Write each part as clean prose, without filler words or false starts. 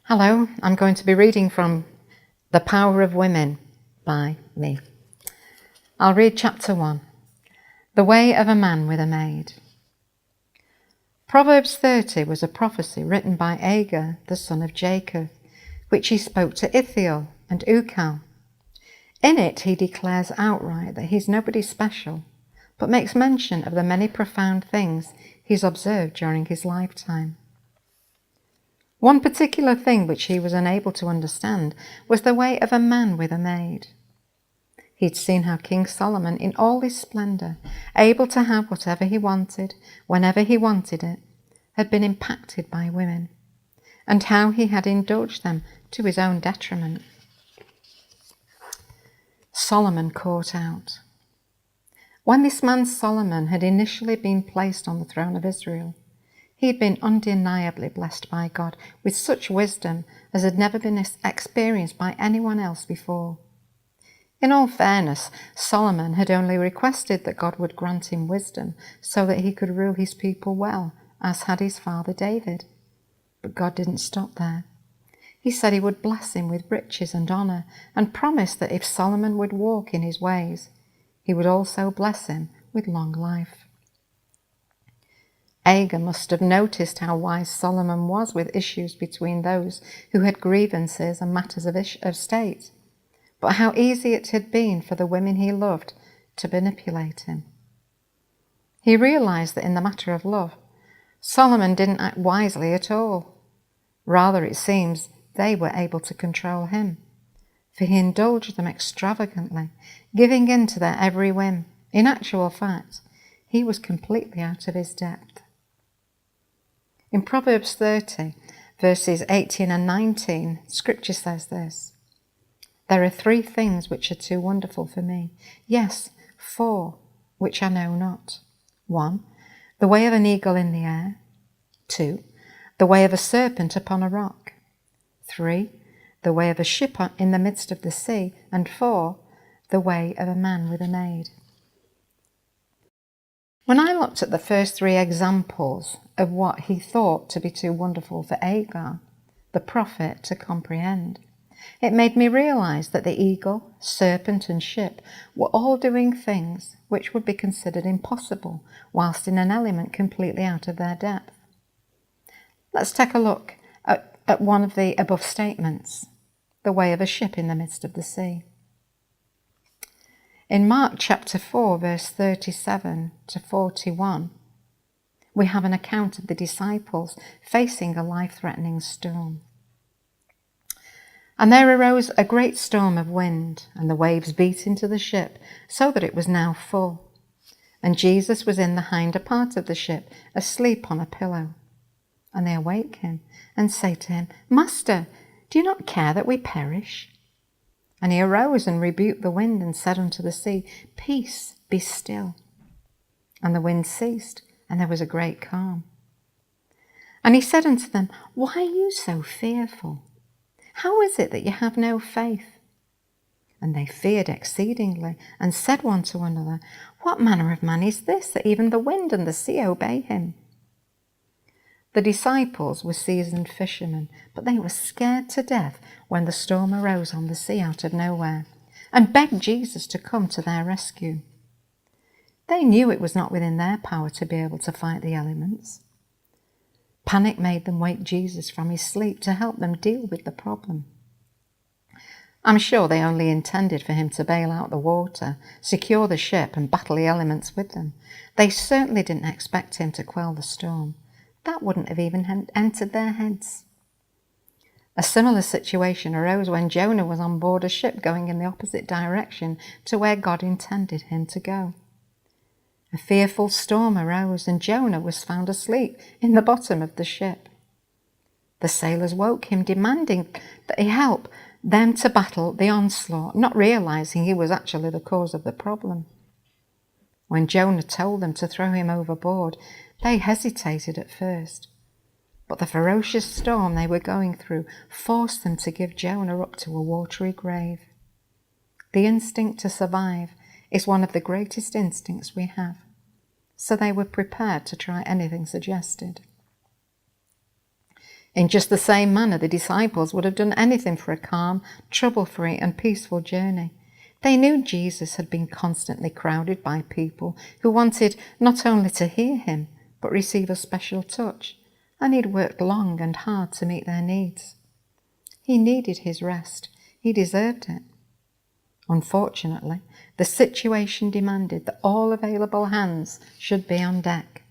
Hello, I'm going to be reading from The Power of Women by me. I'll read chapter 1, The Way of a Man with a Maid. Proverbs 30 was a prophecy written by Agur, the son of Jacob, which he spoke to Ithiel and Ukal. In it he declares outright that he's nobody special, but makes mention of the many profound things he's observed during his lifetime. One particular thing which he was unable to understand was the way of a man with a maid. He'd seen how King Solomon, in all his splendour, able to have whatever he wanted, whenever he wanted it, had been impacted by women, and how he had indulged them to his own detriment. Solomon caught out. When this man Solomon had initially been placed on the throne of Israel, he had been undeniably blessed by God with such wisdom as had never been experienced by anyone else before. In all fairness, Solomon had only requested that God would grant him wisdom so that he could rule his people well, as had his father David. But God didn't stop there. He said he would bless him with riches and honour, and promised that if Solomon would walk in his ways, he would also bless him with long life. Agur must have noticed how wise Solomon was with issues between those who had grievances and matters of state, but how easy it had been for the women he loved to manipulate him. He realised that in the matter of love, Solomon didn't act wisely at all. Rather, it seems, they were able to control him, for he indulged them extravagantly, giving in to their every whim. In actual fact, he was completely out of his depth. In Proverbs 30, verses 18 and 19, Scripture says this: "There are 3 things which are too wonderful for me, yes, 4, which I know not. 1, the way of an eagle in the air. 2, the way of a serpent upon a rock. 3, the way of a ship in the midst of the sea. And 4, the way of a man with a maid." When I looked at the first 3 examples of what he thought to be too wonderful for Agur, the prophet, to comprehend, it made me realise that the eagle, serpent and ship were all doing things which would be considered impossible whilst in an element completely out of their depth. Let's take a look at one of the above statements, the way of a ship in the midst of the sea. In Mark chapter 4, verse 37 to 41, we have an account of the disciples facing a life-threatening storm. "And there arose a great storm of wind, and the waves beat into the ship, so that it was now full. And Jesus was in the hinder part of the ship, asleep on a pillow. And they awake him, and say to him, 'Master, do you not care that we perish?' And he arose and rebuked the wind, and said unto the sea, 'Peace, be still.' And the wind ceased, and there was a great calm. And he said unto them, 'Why are you so fearful? How is it that you have no faith?' And they feared exceedingly, and said one to another, 'What manner of man is this, that even the wind and the sea obey him?' The disciples were seasoned fishermen, but they were scared to death when the storm arose on the sea out of nowhere, and begged Jesus to come to their rescue. They knew it was not within their power to be able to fight the elements. Panic made them wake Jesus from his sleep to help them deal with the problem. I'm sure they only intended for him to bail out the water, secure the ship, and battle the elements with them. They certainly didn't expect him to quell the storm. That wouldn't have even entered their heads. A similar situation arose when Jonah was on board a ship going in the opposite direction to where God intended him to go. A fearful storm arose, and Jonah was found asleep in the bottom of the ship. The sailors woke him, demanding that he help them to battle the onslaught, not realising he was actually the cause of the problem. When Jonah told them to throw him overboard, they hesitated at first, but the ferocious storm they were going through forced them to give Jonah up to a watery grave. The instinct to survive is one of the greatest instincts we have, so they were prepared to try anything suggested. In just the same manner, the disciples would have done anything for a calm, trouble-free and peaceful journey. They knew Jesus had been constantly crowded by people who wanted not only to hear him, but receive a special touch, and he'd worked long and hard to meet their needs. He needed his rest. He deserved it. Unfortunately, the situation demanded that all available hands should be on deck.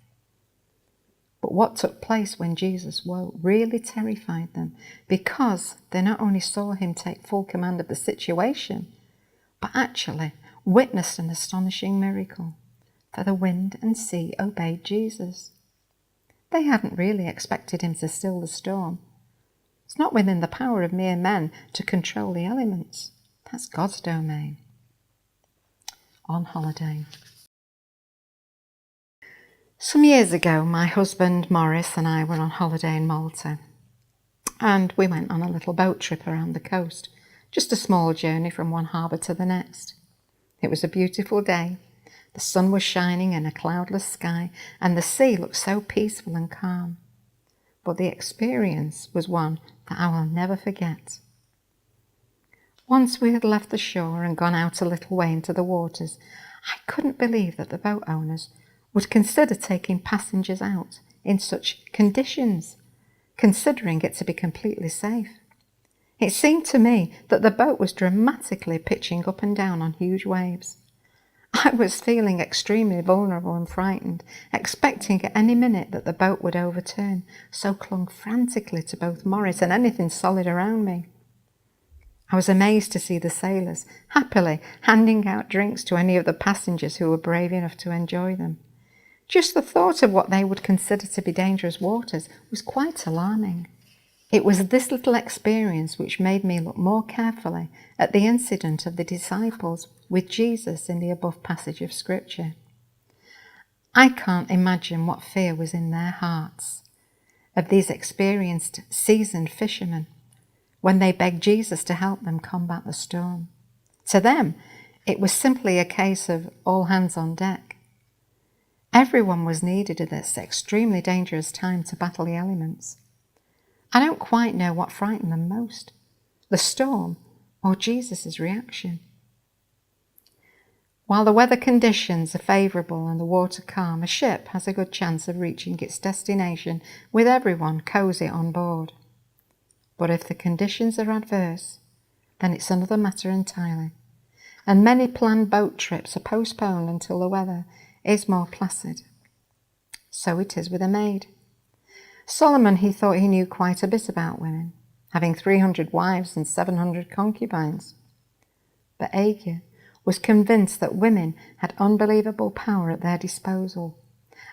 But what took place when Jesus woke really terrified them, because they not only saw him take full command of the situation, but actually witnessed an astonishing miracle, for the wind and sea obeyed Jesus. They hadn't really expected him to still the storm. It's not within the power of mere men to control the elements. That's God's domain. On holiday. Some years ago, my husband Morris and I were on holiday in Malta, and we went on a little boat trip around the coast, just a small journey from one harbour to the next. It was a beautiful day. The sun was shining in a cloudless sky, and the sea looked so peaceful and calm. But the experience was one that I will never forget. Once we had left the shore and gone out a little way into the waters, I couldn't believe that the boat owners would consider taking passengers out in such conditions, considering it to be completely safe. It seemed to me that the boat was dramatically pitching up and down on huge waves. I was feeling extremely vulnerable and frightened, expecting at any minute that the boat would overturn, so clung frantically to both Morris and anything solid around me. I was amazed to see the sailors happily handing out drinks to any of the passengers who were brave enough to enjoy them. Just the thought of what they would consider to be dangerous waters was quite alarming. It was this little experience which made me look more carefully at the incident of the disciples with Jesus in the above passage of Scripture. I can't imagine what fear was in their hearts of these experienced, seasoned fishermen when they begged Jesus to help them combat the storm. To them, it was simply a case of all hands on deck. Everyone was needed at this extremely dangerous time to battle the elements. I don't quite know what frightened them most, the storm or Jesus' reaction. While the weather conditions are favourable and the water calm, a ship has a good chance of reaching its destination with everyone cosy on board. But if the conditions are adverse, then it's another matter entirely, and many planned boat trips are postponed until the weather is more placid. So it is with a maid. Solomon, he thought he knew quite a bit about women, having 300 wives and 700 concubines. But Agur was convinced that women had unbelievable power at their disposal,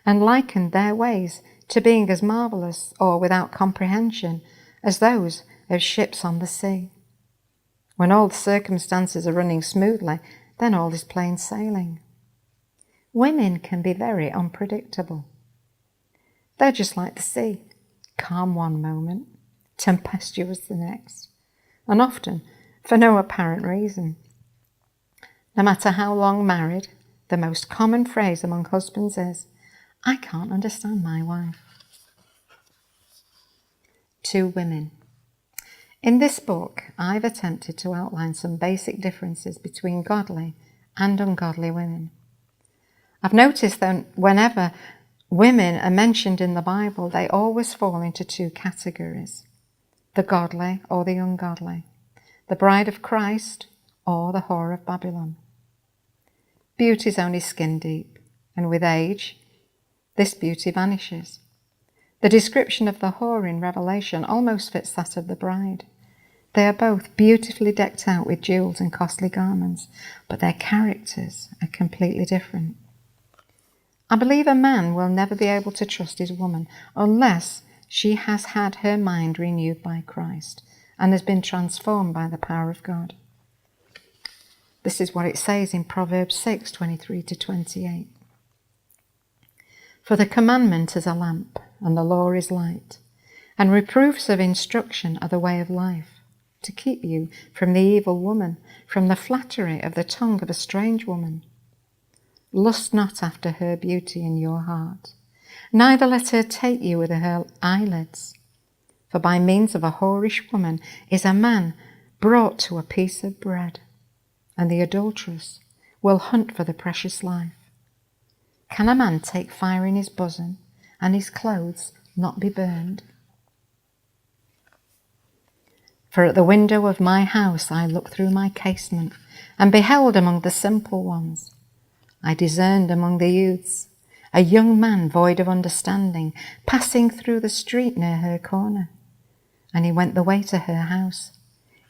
and likened their ways to being as marvellous or without comprehension as those of ships on the sea. When all the circumstances are running smoothly, then all is plain sailing. Women can be very unpredictable. They're just like the sea, calm one moment, tempestuous the next, and often for no apparent reason. No matter how long married, the most common phrase among husbands is, "I can't understand my wife." 2 women. In this book, I've attempted to outline some basic differences between godly and ungodly women. I've noticed that whenever women are mentioned in the Bible, they always fall into 2 categories: the godly or the ungodly, the bride of Christ or the whore of Babylon. Beauty is only skin deep, and with age, this beauty vanishes. The description of the whore in Revelation almost fits that of the bride. They are both beautifully decked out with jewels and costly garments, but their characters are completely different. I believe a man will never be able to trust his woman unless she has had her mind renewed by Christ and has been transformed by the power of God. This is what it says in Proverbs 6:23-28. For the commandment is a lamp, and the law is light, and reproofs of instruction are the way of life, to keep you from the evil woman, from the flattery of the tongue of a strange woman. Lust not after her beauty in your heart, neither let her take you with her eyelids. For by means of a whorish woman is a man brought to a piece of bread, and the adulteress will hunt for the precious life. Can a man take fire in his bosom, and his clothes not be burned? For at the window of my house I looked through my casement, and beheld among the simple ones. I discerned among the youths a young man void of understanding, passing through the street near her corner. And he went the way to her house,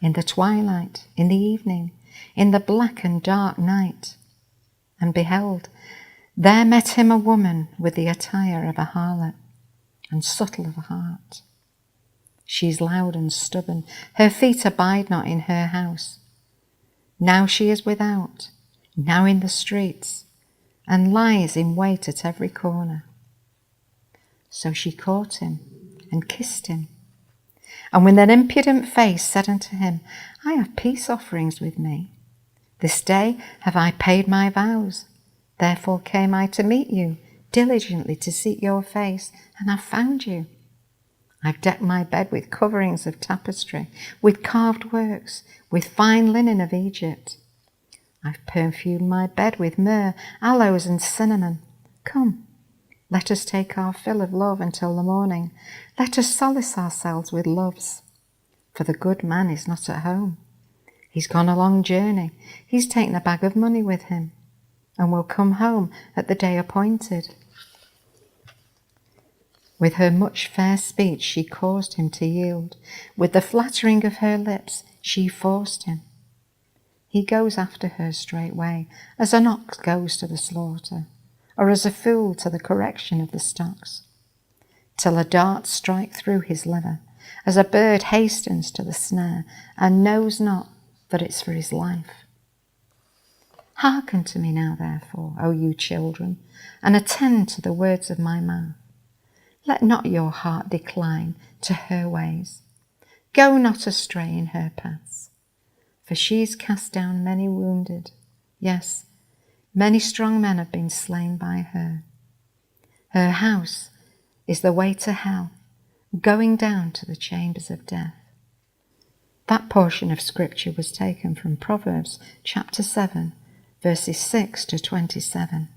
in the twilight, in the evening, in the black and dark night. And behold, there met him a woman with the attire of a harlot, and subtle of heart. She is loud and stubborn, her feet abide not in her house. Now she is without, now in the streets, and lies in wait at every corner. So she caught him and kissed him. And with an impudent face said unto him, I have peace offerings with me. This day have I paid my vows. Therefore came I to meet you, diligently to seek your face, and have found you. I've decked my bed with coverings of tapestry, with carved works, with fine linen of Egypt. I've perfumed my bed with myrrh, aloes, and cinnamon. Come, let us take our fill of love until the morning. Let us solace ourselves with loves. For the good man is not at home. He's gone a long journey. He's taken a bag of money with him, and will come home at the day appointed. With her much fair speech she caused him to yield. With the flattering of her lips she forced him. He goes after her straightway, as an ox goes to the slaughter, or as a fool to the correction of the stocks, till a dart strike through his liver, as a bird hastens to the snare, and knows not that it's for his life. Hearken to me now, therefore, O you children, and attend to the words of my mouth. Let not your heart decline to her ways. Go not astray in her paths. For she's cast down many wounded. Yes, many strong men have been slain by her. Her house is the way to hell, going down to the chambers of death. That portion of scripture was taken from Proverbs chapter 7, verses 6 to 27.